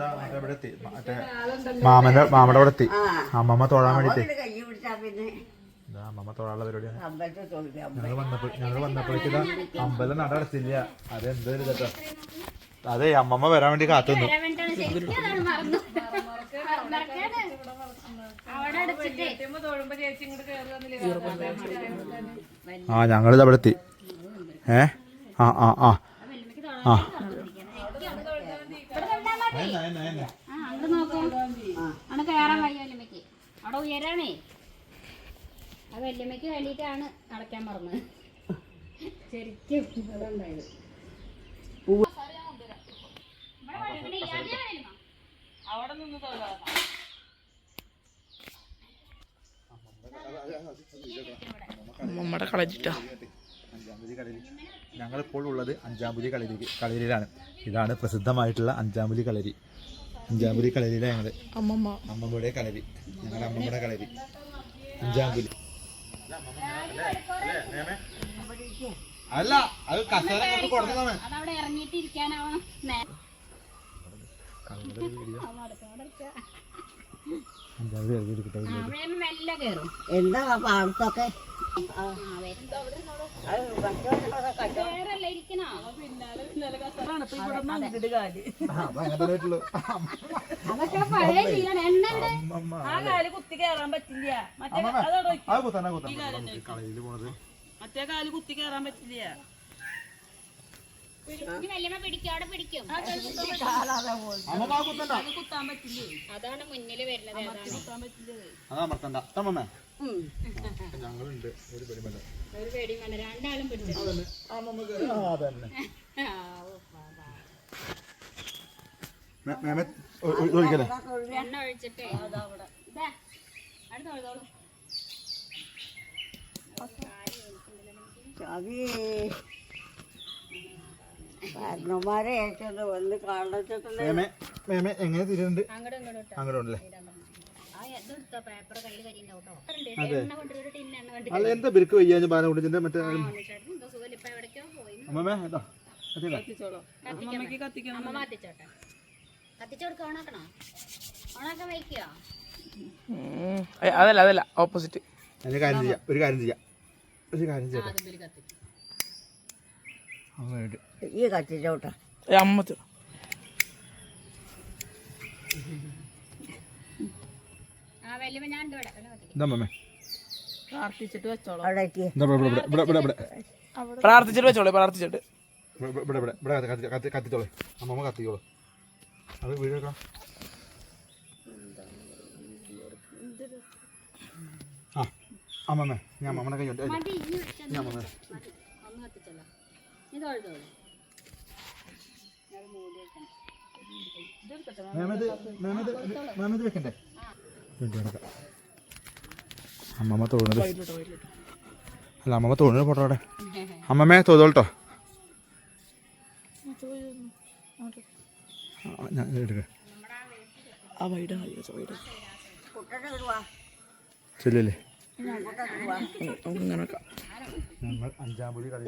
മാമന്റെ അവിടെ എത്തി. അമ്മമ്മ തൊഴാൻ വേണ്ടിട്ട് അമ്മമ്മ തൊഴാനുള്ള പരിപാടിയാണ്. ഞങ്ങൾ വന്നപ്പോഴേക്ക് അമ്പലം നട അടച്ചില്ല. അതെന്തൊരു കേട്ടോ. അതെ അമ്മമ്മ വരാൻ വേണ്ടി കാത്തുന്നു. ഞങ്ങളിത് അവിടെ എത്തി. ആ ആ ആ ആ കയറാൻ വയ്യ വല്യമ്മക്ക്. അവിടെ ഉയരാണേ. ആ വല്യമ്മക്ക് വേണ്ടിയിട്ടാണ് അടയ്ക്കാൻ മറന്നത്. ശരിക്കും അതുണ്ടായത്. നമ്മുടെ കളരിട്ടാ ഞങ്ങളിപ്പോൾ ഉള്ളത് അഞ്ചാമ്പുലി കളരിയിലാണ്. ഇതാണ് പ്രസിദ്ധമായിട്ടുള്ള അഞ്ചാമ്പുലി കളരി. അഞ്ചാമ്പുലി കളരിയിലെ ഞങ്ങള് അമ്മമ്മയുടെ കളരി. ഞങ്ങളുടെ അമ്മമ്മയുടെ കളരി അഞ്ചാമ്പുലി. അല്ല അത് കസേര കൊടുക്കുന്നതാണ്. എന്താ പാടത്തൊക്കെ കുത്തി കയറാൻ പറ്റില്ല. മറ്റേ കാല് കുത്തി കയറാൻ പറ്റില്ല. അതാണ് മുന്നില് വരുന്നത്. ഞങ്ങളുണ്ട് ഒരു പെടിമല. ഒരു പേടിയും വേണ്ട. രണ്ടാളും പിടിച്ചു. എണ്ണ ഒഴിച്ചിട്ടേ കാരണന്മാരെ ഏറ്റത് വന്ന് കാണച്ചിട്ടുണ്ട്. എങ്ങനെ തിരുണ്ട് അങ്ങോട്ടല്ലേ? അല്ല എന്താ ബിരുക്ക് വയ്യാൻ ബാലം കൊണ്ടിന്റെ മറ്റേ അമ്മമ്മേ അതല്ല അതല്ല ഓപ്പോസിറ്റ്. ഒരു കാര്യം ചെയ്യാം ഈ കത്തിച്ചോട്ടെ അമ്മ പ്രാർത്ഥിച്ചിട്ട് വെച്ചോളൂ. കത്തിച്ചോളെ അമ്മമ്മ കത്തിക്കോളൂ. അത് വീഡിയോ ആ അമ്മമ്മേ ഞാൻ അമ്മമ്മയുടെ കൈ ഉണ്ട്. വെക്കണ്ടേ? അമ്മമ്മ തോന്നുന്നത് അല്ല അമ്മമ്മ തോന്നുന്നത് ഫോട്ടോ അവിടെ. അമ്മമ്മേ തോന്നോട്ടോ. ഞാൻ എടുക്കാം. ചെല്ലല്ലേ ഞങ്ങൾ അഞ്ചാമ്പുലി കളി